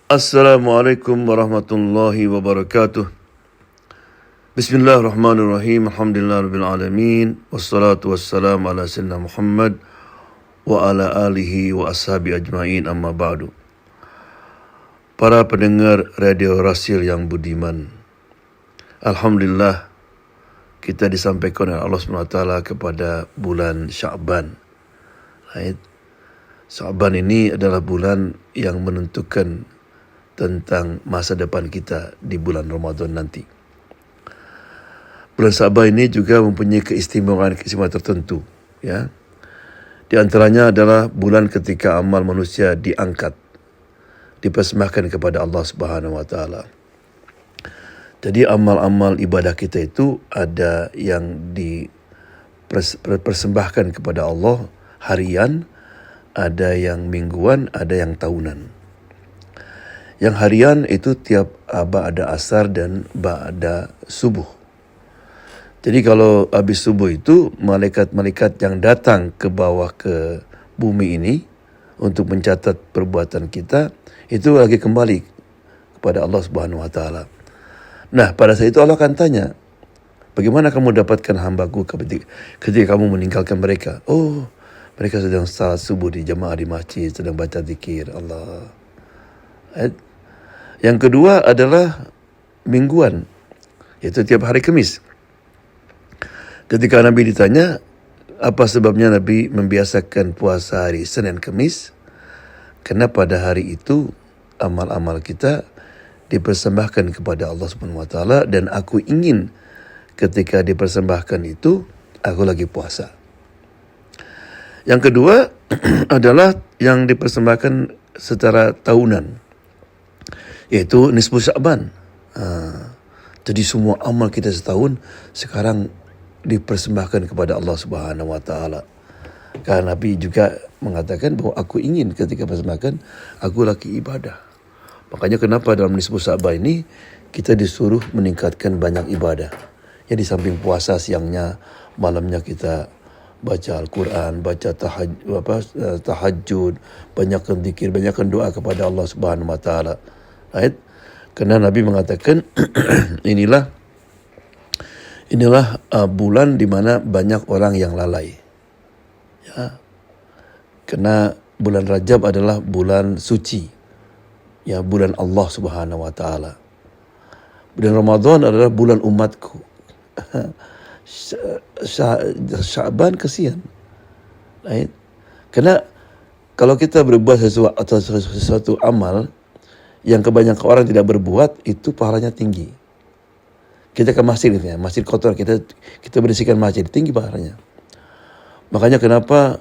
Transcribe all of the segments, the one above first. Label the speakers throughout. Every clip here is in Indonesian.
Speaker 1: Assalamualaikum warahmatullahi wabarakatuh. Bismillahirrahmanirrahim. Alhamdulillahirabbil alamin. Wassalatu wassalamu ala sayyidina Muhammad wa ala alihi wa ashabi ajmain, amma ba'du. Para pendengar Radio Rasil yang budiman, alhamdulillah kita disampaikan oleh Allah SWT kepada bulan Sya'ban. Right? Sya'ban ini adalah bulan yang menentukan tentang masa depan kita di bulan Ramadan nanti. Bulan Sya'ban ini juga mempunyai keistimewaan tertentu, ya. Di antaranya adalah bulan ketika amal manusia diangkat, dipersembahkan kepada Allah Subhanahu wa taala. Jadi amal-amal ibadah kita itu ada yang dipersembahkan kepada Allah harian, ada yang mingguan, ada yang tahunan. Yang harian itu tiap ba'da asar dan ba'da subuh. Jadi kalau habis subuh itu, malaikat-malaikat yang datang ke bawah ke bumi ini untuk mencatat perbuatan kita, itu lagi kembali kepada Allah Subhanahu wa taala. Nah, pada saat itu Allah akan tanya, bagaimana kamu dapatkan hambaku ketika kamu meninggalkan mereka? Oh, mereka sedang salat subuh di jamaah di masjid, sedang baca zikir Allah. Yang kedua adalah mingguan, yaitu tiap hari Kamis. Ketika Nabi ditanya, apa sebabnya Nabi membiasakan puasa hari Senin Kamis? Karena pada hari itu amal-amal kita dipersembahkan kepada Allah Subhanahu wa taala, dan aku ingin ketika dipersembahkan itu aku lagi puasa. Yang kedua adalah yang dipersembahkan secara tahunan, yaitu nisfu Sya'ban. Jadi semua amal kita setahun sekarang dipersembahkan kepada Allah Subhanahu wa taala. Karena Nabi juga mengatakan bahwa aku ingin ketika persembahkan aku lagi ibadah. Makanya kenapa dalam nisfu Sya'ban ini kita disuruh meningkatkan banyak ibadah. Ya, di samping puasa siangnya, malamnya kita baca Al-Quran, baca tahajud, banyakkan zikir, banyakkan doa kepada Allah Subhanahu wa taala. Right? Karena Nabi mengatakan inilah bulan di mana banyak orang yang lalai. Ya. Karena bulan Rajab adalah bulan suci. Ya, bulan Allah Subhanahu wa taala. Bulan Ramadan adalah bulan umatku. Sya'ban kesian. Right? Karena kalau kita berbuat sesuatu amal yang kebanyakan orang tidak berbuat, itu pahalanya tinggi. Kita ke masjid, ya, masjid kotor, kita bersihkan masjid, tinggi pahalanya. Makanya kenapa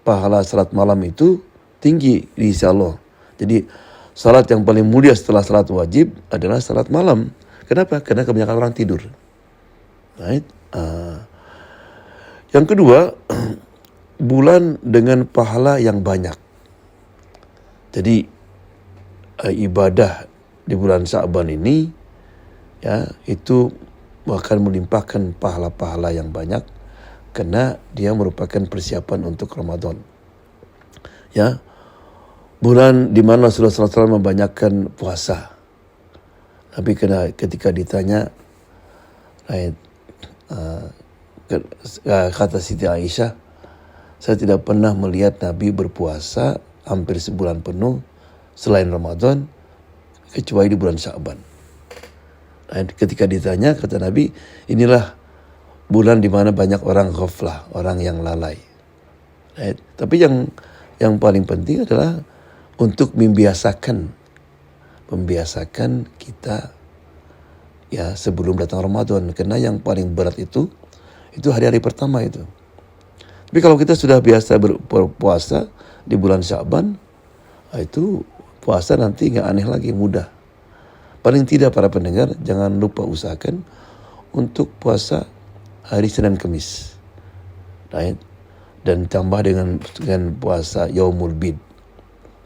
Speaker 1: pahala salat malam itu tinggi di sisi Allah. Jadi salat yang paling mulia setelah salat wajib adalah salat malam. Kenapa? Karena kebanyakan orang tidur. Right? Yang kedua, bulan dengan pahala yang banyak. Jadi ibadah di bulan Sya'ban ini, ya, itu akan melimpahkan pahala-pahala yang banyak karena dia merupakan persiapan untuk Ramadan. Ya, bulan di mana Rasulullah SAW membanyakkan puasa. Tapi ketika ditanya, kata Siti Aisyah, saya tidak pernah melihat Nabi berpuasa hampir sebulan penuh selain Ramadan, kecuali di bulan Sya'ban. Dan ketika ditanya, kata Nabi, inilah bulan di mana banyak orang ghaflah, orang yang lalai. Tapi yang paling penting adalah untuk membiasakan kita, ya, sebelum datang Ramadan. Karena yang paling berat itu hari-hari pertama itu. Tapi kalau kita sudah biasa berpuasa di bulan Sya'ban, itu puasa nanti nggak aneh lagi, mudah. Paling tidak para pendengar, jangan lupa usahakan untuk puasa hari Senin Kamis, right? Dan tambah dengan puasa Yaumul Bid,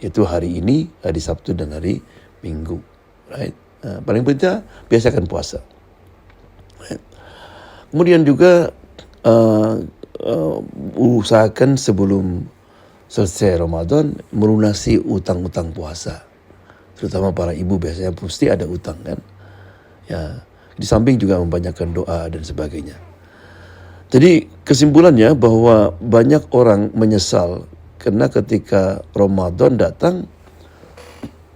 Speaker 1: yaitu hari ini, hari Sabtu dan hari Minggu, right? Paling penting biasakan puasa. Right? Kemudian juga usahakan sebelum selesai Ramadan melunasi utang-utang puasa. Terutama para ibu biasanya mesti ada utang kan. Ya, di samping juga membanyakkan doa dan sebagainya. Jadi kesimpulannya bahwa banyak orang menyesal karena ketika Ramadan datang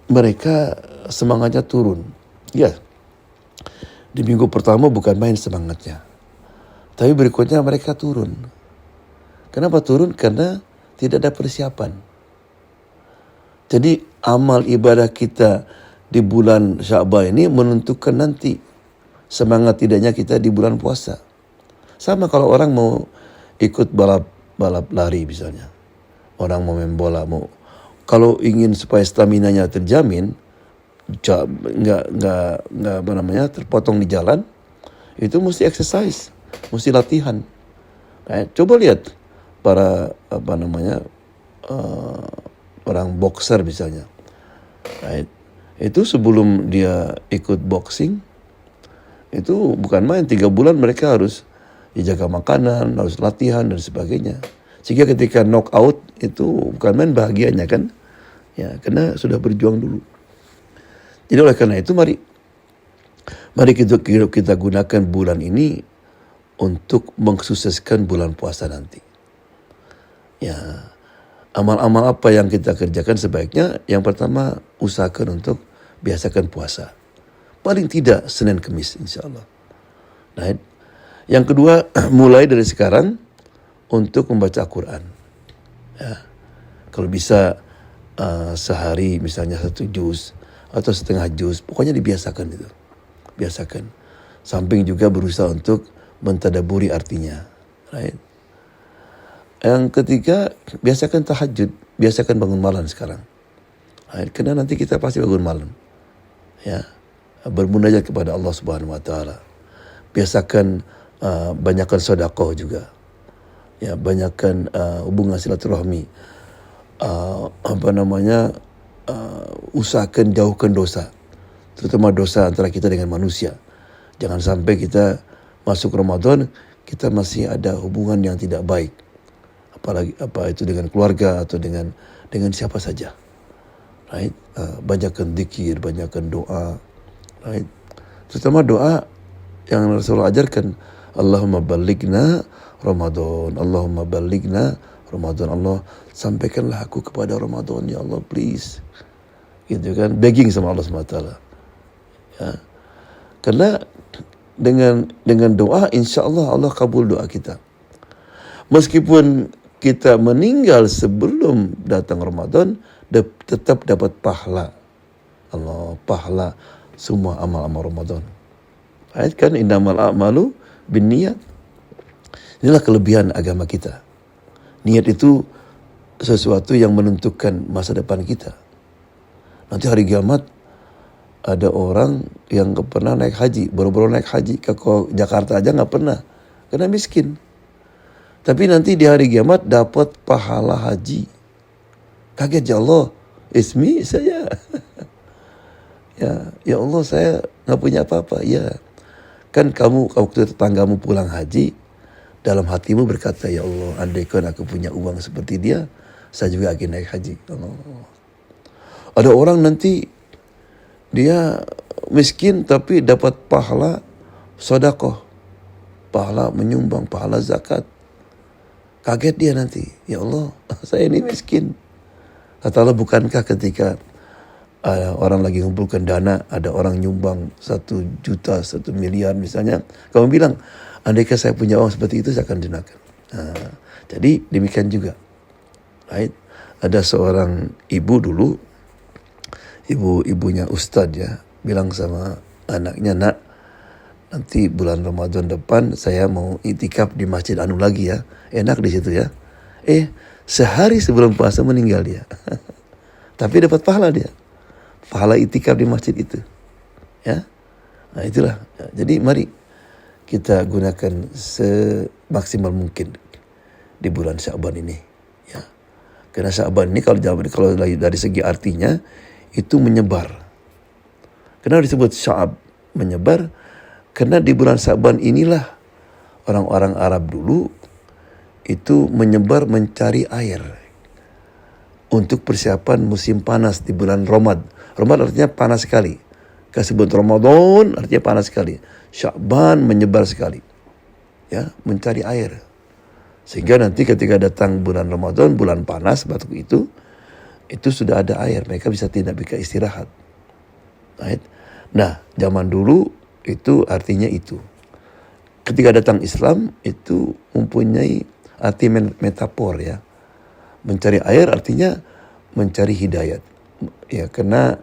Speaker 1: mereka semangatnya turun. Ya, di minggu pertama bukan main semangatnya. Tapi berikutnya mereka turun. Kenapa turun? Karena tidak ada persiapan. Jadi amal ibadah kita di bulan Sya'ban ini menentukan nanti semangat tidaknya kita di bulan puasa. Sama kalau orang mau ikut balap lari misalnya. Orang mau main bola, kalau ingin supaya staminanya terjamin, nggak terpotong di jalan, itu mesti exercise, mesti latihan. Nah, coba lihat para orang boxer misalnya. Nah, itu sebelum dia ikut boxing, itu bukan main 3 bulan mereka harus dijaga makanan, harus latihan dan sebagainya. Sehingga ketika knock out itu bukan main bahagianya kan, ya karena sudah berjuang dulu. Jadi oleh karena itu mari kita gunakan bulan ini untuk mensukseskan bulan puasa nanti. Ya, amal-amal apa yang kita kerjakan sebaiknya yang pertama usahakan untuk biasakan puasa. Paling tidak Senin Kemis insya-Allah. Nah, yang kedua mulai dari sekarang untuk membaca Al-Quran. Ya, kalau bisa sehari misalnya 1 juz atau setengah juz, pokoknya dibiasakan itu. Biasakan. Samping juga berusaha untuk mentadaburi artinya. Right? Yang ketiga, biasakan tahajud, biasakan bangun malam sekarang. Right? Karena nanti kita pasti bangun malam. Ya, bermunajat kepada Allah Subhanahu wa taala. Biasakan banyakkan sedekah juga. Ya, banyakkan hubungan silaturahmi. Usahakan jauhkan dosa, terutama dosa antara kita dengan manusia. Jangan sampai kita masuk Ramadan kita masih ada hubungan yang tidak baik, apalagi itu dengan keluarga atau dengan siapa saja. Right? Banyakkan zikir, banyakkan doa. Right? Terutama doa yang Rasulullah ajarkan, Allahumma balighna Ramadan, Allahumma balighna Ramadan, Allah sampaikanlah aku kepada Ramadan ya Allah please, gitu kan, begging sama Allah SWT. Ya, karena dengan doa insya Allah Allah kabul doa kita. Meskipun kita meninggal sebelum datang Ramadan, tetap dapat pahala Allah, pahala semua amal-amal Ramadan. Ayat kan innamal a'malu binniyat. Inilah kelebihan agama kita. Niat itu sesuatu yang menentukan masa depan kita. Nanti hari kiamat ada orang yang pernah naik haji, baru-baru naik haji ke Jakarta aja nggak pernah, karena miskin. Tapi nanti di hari kiamat dapat pahala haji. Kaget ya Allah, ismi saya. Ya Allah saya nggak punya apa-apa. Ya, kan kamu waktu tetanggamu pulang haji, dalam hatimu berkata, ya Allah, andaikan aku punya uang seperti dia, saya juga akan naik haji. Allah. Ada orang nanti dia miskin tapi dapat pahala sedekah, pahala menyumbang, pahala zakat. Kaget dia nanti, ya Allah, saya ini miskin. Kata Allah, bukankah ketika orang lagi ngumpulkan dana, ada orang nyumbang 1 juta, 1 miliar misalnya, kamu bilang, andaikan saya punya uang seperti itu, saya akan gunakan. Nah, jadi demikian juga. Right? Ada seorang ibu dulu, ibunya ustadz ya, bilang sama anaknya, nak, nanti bulan Ramadan depan saya mau itikaf di masjid anu lagi ya, enak di situ ya. Sehari sebelum puasa meninggal dia, tapi dapat pahala dia, pahala itikaf di masjid itu, ya. Nah itulah. Jadi mari kita gunakan semaksimal mungkin di bulan Sya'ban ini, ya. Karena Sya'ban ini kalau dari segi artinya itu menyebar. Kenapa disebut Sya'ab, menyebar? Karena di bulan Sya'ban inilah orang-orang Arab dulu itu menyebar mencari air. untuk persiapan musim panas di bulan Ramadan. Ramadan artinya panas sekali. Kasebut Ramadan artinya panas sekali. Sya'ban menyebar sekali. Ya, mencari air. Sehingga nanti ketika datang bulan Ramadan, bulan panas batuk itu sudah ada air. Mereka bisa istirahat. Right? Nah, zaman dulu itu artinya itu. Ketika datang Islam itu mempunyai arti metafor ya. Mencari air artinya mencari hidayat. Ya, karena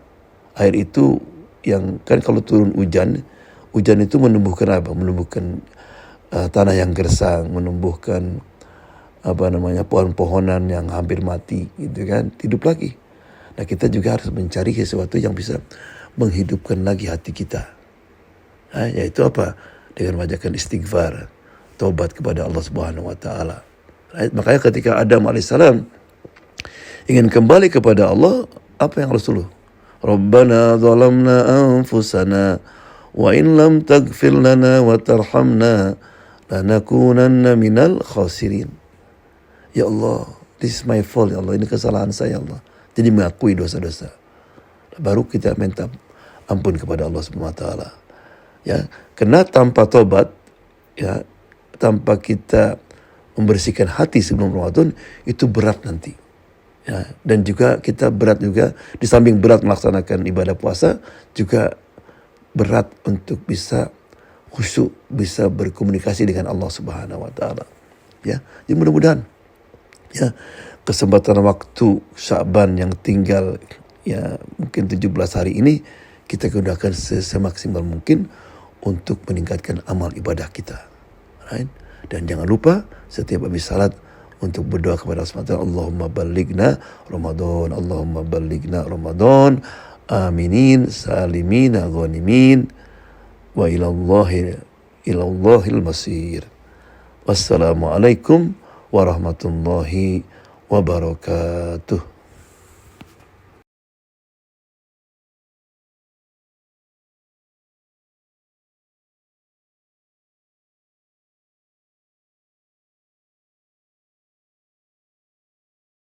Speaker 1: air itu yang kan kalau turun hujan itu menumbuhkan apa? Menumbuhkan tanah yang gersang, menumbuhkan pohon-pohonan yang hampir mati gitu kan, hidup lagi. Nah, kita juga harus mencari sesuatu yang bisa menghidupkan lagi hati kita. Nah, yaitu apa? Dengan mengajarkan istighfar, taubat kepada Allah Subhanahu wa taala. Right? Makanya ketika Adam alaihissalam ingin kembali kepada Allah, apa yang Rasulullah? Rabbana zalamna anfusana wa in lam taghfir lana wa tarhamna lanakunanna minal khasirin. Ya Allah, this is my fault ya Allah, ini kesalahan saya ya Allah. Jadi mengakui dosa-dosa. Baru kita minta ampun kepada Allah Subhanahu wa taala. Ya, karena tanpa tobat ya, tanpa kita membersihkan hati sebelum Ramadan itu berat nanti. Ya, dan juga kita berat juga di samping berat melaksanakan ibadah puasa juga berat untuk bisa khusyuk, bisa berkomunikasi dengan Allah Subhanahu wa taala. Ya, jadi mudah-mudahan ya kesempatan waktu Sya'ban yang tinggal ya mungkin 17 hari ini kita gunakan semaksimal mungkin untuk meningkatkan amal ibadah kita. Right? Dan jangan lupa setiap habis salat untuk berdoa kepada Allah SWT, Allahumma ballighna Ramadan, Allahumma ballighna Ramadan, aminin, salimina, ghanimin, wa ilallahil masir. Wassalamualaikum warahmatullahi wabarakatuh.